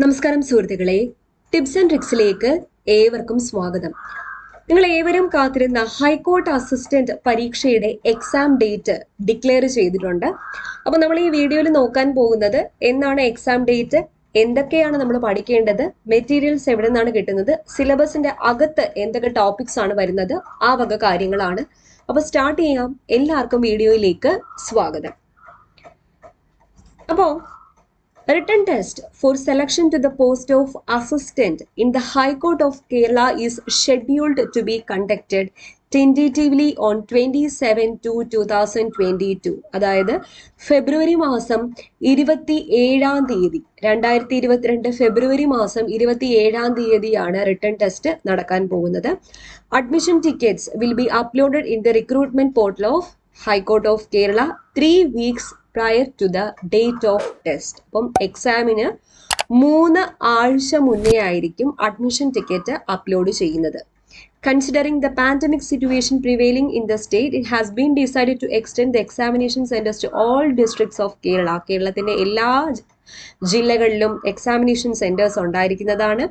നമസ്കാരം സുഹൃത്തുക്കളെ, tips and ട്രിക്സിലേക്ക് ഏവർക്കും സ്വാഗതം. നിങ്ങൾ ഏവരും കാത്തിരുന്ന ഹൈക്കോർട്ട് അസിസ്റ്റന്റ് പരീക്ഷയുടെ എക്സാം ഡേറ്റ് ഡിക്ലെയർ ചെയ്തിട്ടുണ്ട്. അപ്പോൾ നമ്മൾ ഈ വീഡിയോയിൽ നോക്കാൻ പോകുന്നത് എന്നാണ് എക്സാം ഡേറ്റ്, എന്തൊക്കെയാണ് നമ്മൾ പഠിക്കേണ്ടത്, മെറ്റീരിയൽസ് എവിടെ നിന്നാണ് കിട്ടുന്നത്, സിലബസിന്റെ അകത്ത് എന്തൊക്കെ ടോപ്പിക്സ് ആണ് വരുന്നത്, ആ വക കാര്യങ്ങളാണ്. അപ്പോൾ സ്റ്റാർട്ട് ചെയ്യാം. എല്ലാവർക്കും വീഡിയോയിലേക്ക് സ്വാഗതം. അപ്പോൾ written test for selection to the post of assistant in the High Court of Kerala is scheduled to be conducted tentatively on 27/2/2022. അതായത് ഫെബ്രുവരി മാസം 27-ാം തീയതി 2022 ഫെബ്രുവരി മാസം 27-ാം തീയതിയാണ് റിട്ടേൺ ടെസ്റ്റ് നടക്കാൻ പോകുന്നത്. Admission tickets will be uploaded in the recruitment portal of high court of Kerala 3 weeks prior to the date of test. അപ്പം എക്സാമിന് 3 ആഴ്ച മുന്നേ ആയിരിക്കും അഡ്മിഷൻ ടിക്കറ്റ് അപ്ലോഡ് ചെയ്യുന്നത്. Considering the pandemic situation prevailing in the state, it has been decided to extend the examination centers to all districts of Kerala. കേരളത്തിന്റെ എല്ലാ ജില്ലകളിലും examination centres ഉണ്ടായിരിക്കുന്നതാണ്.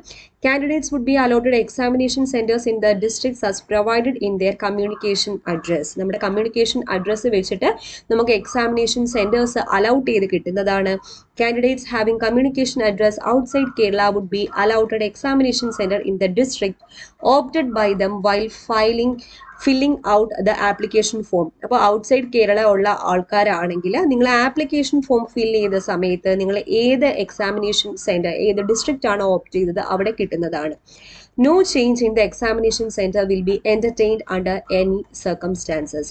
Candidates would be allotted examination centers in the districts as provided in their communication address. നമ്മുടെ communication address വെച്ചിട്ട് നമുക്ക് examination centres allowed ചെയ്ത് കിട്ടുന്നതാണ്. Candidates having communication address outside Kerala would be allotted examination center in the district opted by them while filling out the application form. അപ്പോൾ outside Kerala ഉള്ള ആൾക്കാരാണെങ്കിൽ നിങ്ങൾ application form fill ചെയ്ത സമയത്ത് നിങ്ങൾ ഏത് എക്സാമിനേഷൻ സെന്റർ, ഏത് ഡിസ്ട്രിക്റ്റ് ആണോ ഓപ്റ്റ് ചെയ്തത് അവിടെ കിട്ടുന്നതാണ്. No change in the examination center will be entertained under any circumstances.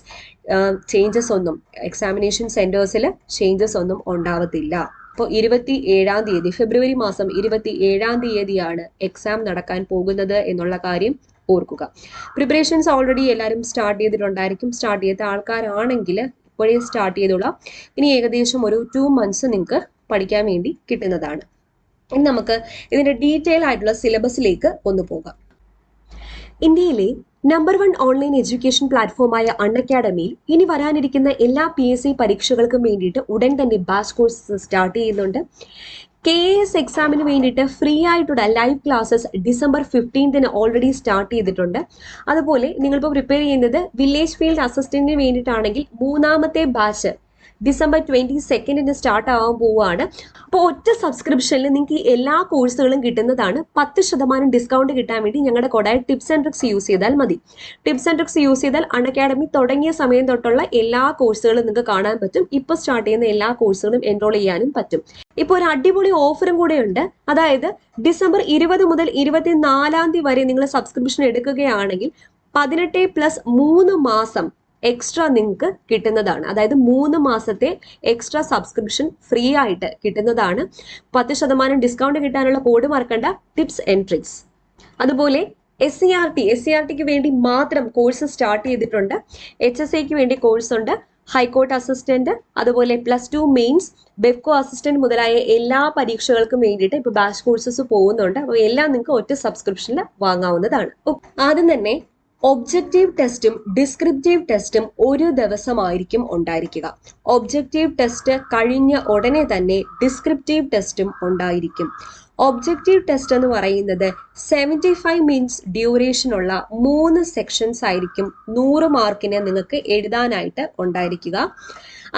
Changes ഒന്നും എക്സാമിനേഷൻ സെന്റേഴ്സിൽ ചേഞ്ചസ് ഒന്നും ഉണ്ടാവത്തില്ല. അപ്പോൾ 27-ാം തീയതി ഫെബ്രുവരി മാസം 27-ാം തീയതിയാണ് എക്സാം നടക്കാൻ പോകുന്നത് എന്നുള്ള കാര്യം ഓർക്കുക. പ്രിപ്പറേഷൻസ് ഓൾറെഡി എല്ലാവരും സ്റ്റാർട്ട് ചെയ്തിട്ടുണ്ടായിരിക്കും. സ്റ്റാർട്ട് ചെയ്ത ആൾക്കാരാണെങ്കിൽ ഇപ്പോഴേ സ്റ്റാർട്ട് ചെയ്തോളാം. ഇനി ഏകദേശം ഒരു 2 months നിങ്ങൾക്ക് പഠിക്കാൻ വേണ്ടി കിട്ടുന്നതാണ്. ഇനി നമുക്ക് ഇതിന്റെ ഡീറ്റെയിൽ ആയിട്ടുള്ള സിലബസിലേക്ക് ഒന്ന് പോകാം. ഇന്ത്യയിലെ നമ്പർ 1 ഓൺലൈൻ എഡ്യൂക്കേഷൻ പ്ലാറ്റ്ഫോമായ അൺഅക്കാഡമിയിൽ ഇനി വരാനിരിക്കുന്ന എല്ലാ PSC പരീക്ഷകൾക്കും വേണ്ടിയിട്ട് ഉടൻ തന്നെ ബാച്ച് കോഴ്സ് സ്റ്റാർട്ട് ചെയ്യുന്നുണ്ട്. KAS എക്സാമിന് വേണ്ടിയിട്ട് ഫ്രീ ആയിട്ടുള്ള live classes December 15 already start ചെയ്തിട്ടുണ്ട്. അതുപോലെ നിങ്ങളിപ്പോൾ പ്രിപ്പയർ ചെയ്യുന്നത് വില്ലേജ് ഫീൽഡ് അസിസ്റ്റന്റിന് വേണ്ടിയിട്ടാണെങ്കിൽ 3ാമത്തെ ബാച്ച് December 22 സ്റ്റാർട്ട് ആവാൻ പോവുകയാണ്. അപ്പോൾ ഒറ്റ സബ്സ്ക്രിപ്ഷനിൽ നിങ്ങൾക്ക് ഈ എല്ലാ കോഴ്സുകളും കിട്ടുന്നതാണ്. 10% ഡിസ്കൗണ്ട് കിട്ടാൻ വേണ്ടി ഞങ്ങളുടെ കോഡായ ടിപ്സ് ആൻഡ് ട്രിക്സ് യൂസ് ചെയ്താൽ മതി. ടിപ്സ് ആൻഡ് ട്രിക്സ് യൂസ് ചെയ്താൽ അൺഅക്കാഡമി തുടങ്ങിയ സമയം തൊട്ടുള്ള എല്ലാ കോഴ്സുകളും നിങ്ങൾക്ക് കാണാൻ പറ്റും. ഇപ്പോൾ സ്റ്റാർട്ട് ചെയ്യുന്ന എല്ലാ കോഴ്സുകളും എൻറോൾ ചെയ്യാനും പറ്റും. ഇപ്പോൾ ഒരു അടിപൊളി ഓഫറും കൂടെ ഉണ്ട്. അതായത് December 20 മുതൽ 24-ാം തീയതി വരെ നിങ്ങൾ സബ്സ്ക്രിപ്ഷൻ എടുക്കുകയാണെങ്കിൽ 18+3 മാസം എക്സ്ട്രാ നിങ്ങൾക്ക് കിട്ടുന്നതാണ്. അതായത് 3 മാസത്തെ എക്സ്ട്രാ സബ്സ്ക്രിപ്ഷൻ ഫ്രീ ആയിട്ട് കിട്ടുന്നതാണ്. 10% ഡിസ്കൗണ്ട് കിട്ടാനുള്ള കോഡ് മറക്കണ്ട, ടിപ്സ് ആൻഡ് ട്രിക്സ്. അതുപോലെ SCRTക്ക് വേണ്ടി മാത്രം കോഴ്സ് സ്റ്റാർട്ട് ചെയ്തിട്ടുണ്ട്. HSAക്ക് വേണ്ടി കോഴ്സ് ഉണ്ട്. ഹൈക്കോർട്ട് അസിസ്റ്റന്റ്, അതുപോലെ +2 മെയിൻസ്, ബെഫ്കോ അസിസ്റ്റന്റ് മുതലായ എല്ലാ പരീക്ഷകൾക്കും വേണ്ടിയിട്ട് ഇപ്പോൾ ബാച്ച് കോഴ്സസ് പോകുന്നുണ്ട്. അപ്പോൾ എല്ലാം നിങ്ങൾക്ക് ഒറ്റ സബ്സ്ക്രിപ്ഷനിൽ വാങ്ങാവുന്നതാണ്. ആദ്യം തന്നെ ഒബ്ജക്റ്റീവ് ടെസ്റ്റും ഡിസ്ക്രിപ്റ്റീവ് ടെസ്റ്റും ഒരു ദിവസമായിരിക്കും ഉണ്ടായിരിക്കുക. ഒബ്ജക്റ്റീവ് ടെസ്റ്റ് കഴിഞ്ഞ ഉടനെ തന്നെ ഡിസ്ക്രിപ്റ്റീവ് ടെസ്റ്റും ഉണ്ടായിരിക്കും. ഒബ്ജക്റ്റീവ് ടെസ്റ്റ് എന്ന് പറയുന്നത് 75 minutes ഡ്യൂറേഷൻ ഉള്ള 3 സെക്ഷൻസ് ആയിരിക്കും 100 മാർക്കിന് നിങ്ങൾക്ക് എഴുതാനായിട്ട് ഉണ്ടായിരിക്കുക.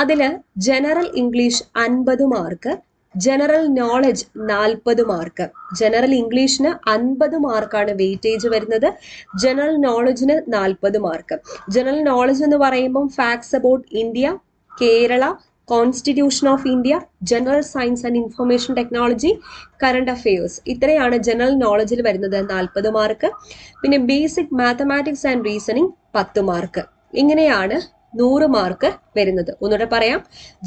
അതിൽ general English 50 mark, general knowledge 40 mark. General ഇംഗ്ലീഷിന് 50 മാർക്കാണ് വെയിറ്റേജ് വരുന്നത്. ജനറൽ നോളജിന് 40 മാർക്ക്. ജനറൽ നോളജ് എന്ന് പറയുമ്പം facts about India, Kerala, constitution of India, general science and information technology, current affairs, ഇത്രയാണ് ജനറൽ നോളജിൽ വരുന്നത് 40 മാർക്ക്. പിന്നെ basic mathematics and reasoning 10 mark. ഇങ്ങനെയാണ് 100 മാർക്ക് വരുന്നത്. ഒന്നുകൂടെ പറയാം,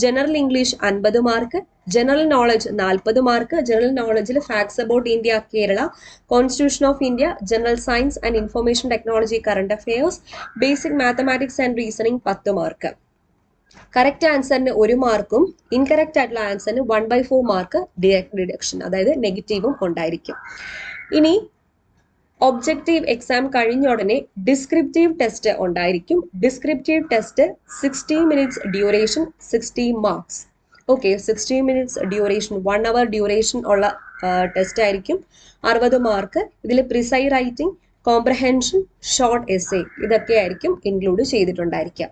general English 50 mark, general knowledge 40 mark, general നോളജിൽ facts about India, Kerala, constitution of India, general science and information technology, current affairs, basic mathematics and reasoning 10 mark. Correct ആൻസറിന് 1 മാർക്കും incorrect ആയിട്ടുള്ള ആൻസറിന് 1/4 mark deduction, അതായത് നെഗറ്റീവും ഉണ്ടായിരിക്കും. ഇനി ഒബ്ജക്റ്റീവ് എക്സാം കഴിഞ്ഞ ഉടനെ ഡിസ്ക്രിപ്റ്റീവ് ടെസ്റ്റ് ഉണ്ടായിരിക്കും. Descriptive test 60 minutes duration, 60 marks. Okay, 60 minutes duration, 1 hour duration ഉള്ള ടെസ്റ്റ് ആയിരിക്കും. 60 മാർക്ക്. ഇതിൽ precise writing, comprehension, short essay ഇതൊക്കെ ആയിരിക്കും ഇൻക്ലൂഡ് ചെയ്തിട്ടുണ്ടായിരിക്കുക.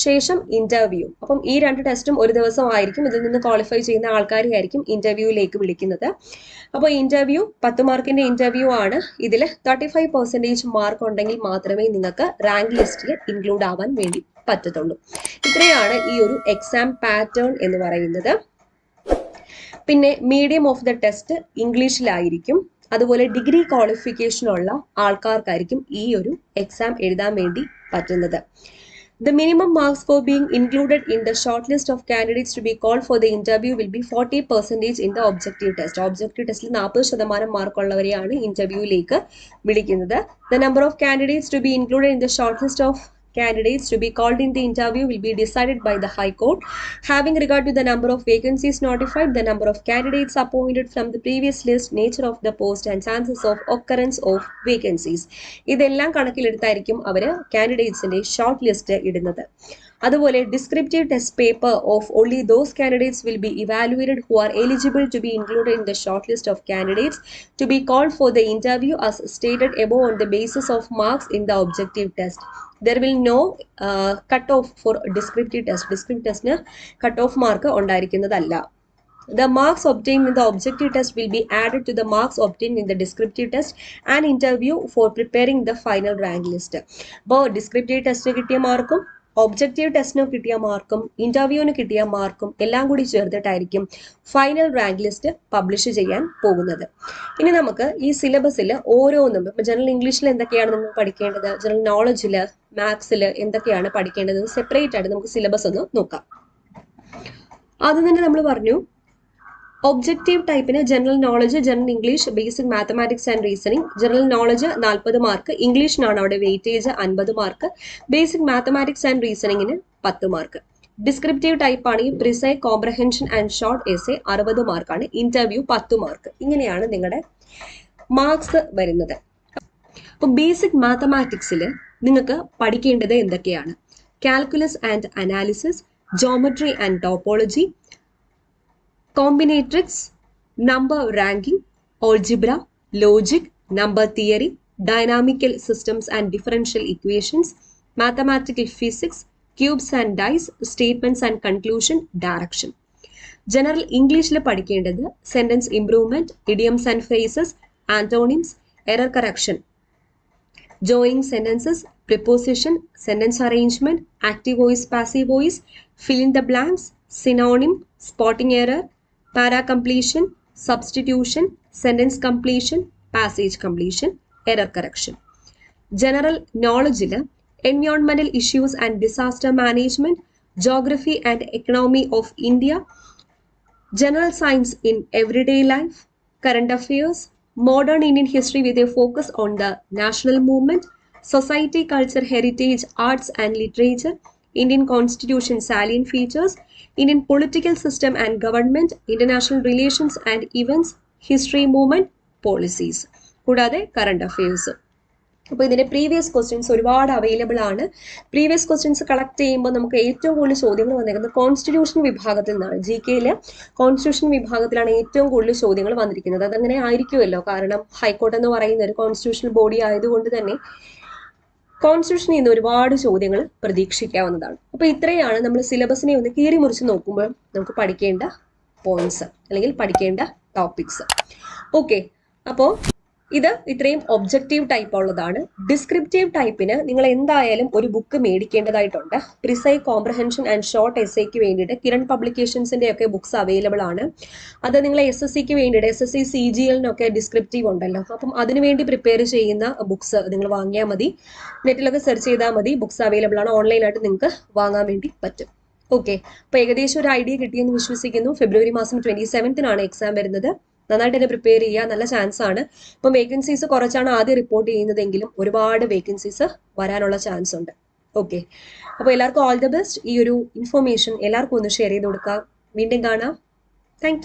ശേഷം ഇന്റർവ്യൂ. അപ്പം ഈ 2 ടെസ്റ്റും ഒരു ദിവസമായിരിക്കും. ഇതിൽ നിന്ന് ക്വാളിഫൈ ചെയ്യുന്ന ആൾക്കാരെയായിരിക്കും ഇന്റർവ്യൂയിലേക്ക് വിളിക്കുന്നത്. അപ്പോൾ ഇന്റർവ്യൂ 10 മാർക്കിന്റെ ഇന്റർവ്യൂ ആണ്. ഇതിൽ 35% മാർക്ക് ഉണ്ടെങ്കിൽ മാത്രമേ നിങ്ങൾക്ക് റാങ്ക് ലിസ്റ്റിൽ ഇൻക്ലൂഡ് ആവാൻ വേണ്ടി പറ്റത്തുള്ളൂ. ഇത്രയാണ് ഈ ഒരു എക്സാം പാറ്റേൺ എന്ന് പറയുന്നത്. പിന്നെ മീഡിയം ഓഫ് ദ ടെസ്റ്റ് ഇംഗ്ലീഷിലായിരിക്കും. അതുപോലെ ഡിഗ്രി ക്വാളിഫിക്കേഷൻ ഉള്ള ആൾക്കാർക്കായിരിക്കും ഈ ഒരു എക്സാം എഴുതാൻ വേണ്ടി പറ്റുന്നത്. The minimum marks for being included in the shortlist of candidates to be called for the interview will be 40% in the objective test. Objective test 40% mark ഉള്ളവരെയാണ് ഇന്റർവ്യൂയിലേക്ക് വിളിക്കുന്നത്. The number of candidates to be included in the shortlist of candidates to be called in the interview will be decided by the High Court. Having regard to the number of vacancies notified, the number of candidates appointed from the previous list, nature of the post and chances of occurrence of vacancies. ഇതെല്ലാം കണക്കിലെടുത്തായിരിക്കും അവർ കാൻഡിഡേറ്റ്സിന്റെ short list ഇടുന്നത്. അതുപോലെ descriptive test paper of only those candidates will be evaluated who are eligible to be included in the short list of candidates to be called for the interview as stated above on the basis of marks in the objective test. There will no cut off for descriptive test. Descriptive test cut off mark ഉണ്ടായിരിക്കുന്നതല്ല. The marks obtained in the objective test will be added to the marks obtained in the descriptive test and interview for preparing the final rank list. അപ്പോൾ descriptive test കിട്ടിയ മാർക്കും objective ടെസ്റ്റിന് കിട്ടിയ മാർക്കും ഇന്റർവ്യൂവിന് കിട്ടിയ മാർക്കും എല്ലാം കൂടി ചേർത്തിട്ടായിരിക്കും ഫൈനൽ റാങ്ക് ലിസ്റ്റ് പബ്ലിഷ് ചെയ്യാൻ പോകുന്നത്. ഇനി നമുക്ക് ഈ സിലബസിൽ ഓരോന്നും ഇപ്പൊ ജനറൽ ഇംഗ്ലീഷിൽ എന്തൊക്കെയാണ് നിങ്ങൾ പഠിക്കേണ്ടത്, ജനറൽ നോളജിൽ, മാത്സിൽ എന്തൊക്കെയാണ് പഠിക്കേണ്ടത് സെപ്പറേറ്റ് ആയിട്ട് നമുക്ക് സിലബസ് ഒന്ന് നോക്കാം. ആദ്യം തന്നെ നമ്മൾ പറഞ്ഞു ഒബ്ജക്റ്റീവ് ടൈപ്പിന് general knowledge, general English, basic mathematics and reasoning. General knowledge 40 mark, ഇംഗ്ലീഷിനാണ് അവിടെ weightage 50 mark, basic mathematics and റീസണിങ്ങിന് 10 മാർക്ക്. ഡിസ്ക്രിപ്റ്റീവ് ടൈപ്പ് ആണെങ്കിൽ precis, comprehension and short essay 60 മാർക്കാണ്, ഇന്റർവ്യൂ 10 മാർക്ക്. ഇങ്ങനെയാണ് നിങ്ങളുടെ മാർക്സ് വരുന്നത്. അപ്പോൾ ബേസിക് മാത്തമാറ്റിക്സിൽ നിങ്ങൾക്ക് പഠിക്കേണ്ടത് എന്തൊക്കെയാണ്? Calculus and analysis, geometry and topology, combinatorics, number ranking, algebra, logic, number theory, dynamical systems and differential equations, mathematical physics, cubes and dice, statements and conclusion, direction. General English le പഠിക്കേണ്ടത് sentence improvement, idioms and phrases, antonyms, error correction, joining sentences, preposition, sentence arrangement, active voice, passive voice, fill in the blanks, synonym, spotting error, para completion, substitution, sentence completion, passage completion, error correction. General knowledge environmental issues and disaster management, geography and economy of India, general science in everyday life, current affairs, modern Indian history with a focus on the national movement, society, culture, heritage, arts and literature, Indian constitution salient features, Indian political system and government, international relations and events, history, movement, policies. കൂടാതെ current affairs. അപ്പോൾ ഇതിന്റെ previous questions ഒരുപാട് available ആണ്. Previous questions collect ചെയ്യുമ്പോൾ നമുക്ക് ഏറ്റവും കൂടുതൽ ചോദ്യങ്ങൾ വന്നിരിക്കുന്നത് കോൺസ്റ്റിറ്റ്യൂഷൻ വിഭാഗത്തിൽ നിന്നാണ്. ജി കെയിൽ കോൺസ്റ്റിറ്റ്യൂഷൻ വിഭാഗത്തിലാണ് ഏറ്റവും കൂടുതൽ ചോദ്യങ്ങൾ വന്നിരിക്കുന്നത്. അതങ്ങനെ ആയിരിക്കുമല്ലോ, കാരണം ഹൈക്കോർട്ട് എന്ന് പറയുന്ന ഒരു കോൺസ്റ്റിറ്റ്യൂഷണൽ ബോഡി ആയതുകൊണ്ട് തന്നെ കോൺസ്റ്റിറ്റ്യൂഷനിൽ നിന്ന് ഒരുപാട് ചോദ്യങ്ങൾ പ്രതീക്ഷിക്കാവുന്നതാണ്. അപ്പോൾ ഇത്രയാണ് നമ്മൾ സിലബസിനെ ഒന്ന് കീറി മുറിച്ച് നോക്കുമ്പോൾ നമുക്ക് പഠിക്കേണ്ട പോയിന്റ്സ് അല്ലെങ്കിൽ പഠിക്കേണ്ട ടോപ്പിക്സ്. ഓക്കെ, അപ്പോൾ ഇത് ഇത്രയും ഒബ്ജക്റ്റീവ് ടൈപ്പ് ഉള്ളതാണ്. ഡിസ്ക്രിപ്റ്റീവ് ടൈപ്പിന് നിങ്ങൾ എന്തായാലും ഒരു ബുക്ക് മേടിക്കേണ്ടതായിട്ടുണ്ട്. പ്രിസൈസ്, കോംപ്രഹെൻഷൻ ആൻഡ് ഷോർട്ട് എസ്സേക്ക് വേണ്ടിയിട്ട് കിരൺ പബ്ലിക്കേഷൻസിന്റെ ഒക്കെ ബുക്സ് അവൈലബിൾ ആണ്. അത് നിങ്ങൾ SSCക്ക് വേണ്ടിയിട്ട് SSC CGLനൊക്കെ ഡിസ്ക്രിപ്റ്റീവ് ഉണ്ടല്ലോ, അപ്പം അതിനുവേണ്ടി പ്രിപ്പയർ ചെയ്യുന്ന ബുക്സ് നിങ്ങൾ വാങ്ങിയാൽ മതി. നെറ്റിലൊക്കെ സെർച്ച് ചെയ്താൽ മതി, ബുക്സ് അവൈലബിൾ ആണ്. ഓൺലൈനായിട്ട് നിങ്ങൾക്ക് വാങ്ങാൻ വേണ്ടി പറ്റും. ഓക്കെ, അപ്പോൾ ഏകദേശം ഒരു ഐഡിയ കിട്ടിയെന്ന് വിശ്വസിക്കുന്നു. ഫെബ്രുവരി മാസം 27-നാണ് എക്സാം വരുന്നത്. നന്നായിട്ട് തന്നെ പ്രിപ്പയർ ചെയ്യുക, നല്ല ചാൻസ് ആണ്. ഇപ്പം വേക്കൻസീസ് കുറച്ചാണ് ആദ്യം റിപ്പോർട്ട് ചെയ്യുന്നതെങ്കിലും ഒരുപാട് വേക്കൻസീസ് വരാനുള്ള ചാൻസ് ഉണ്ട്. ഓക്കെ, അപ്പോൾ എല്ലാവർക്കും ഓൾ ദി ബെസ്റ്റ്. ഈ ഒരു ഇൻഫോർമേഷൻ എല്ലാവർക്കും ഒന്ന് ഷെയർ ചെയ്ത് കൊടുക്കുക. വീണ്ടും കാണാം. താങ്ക്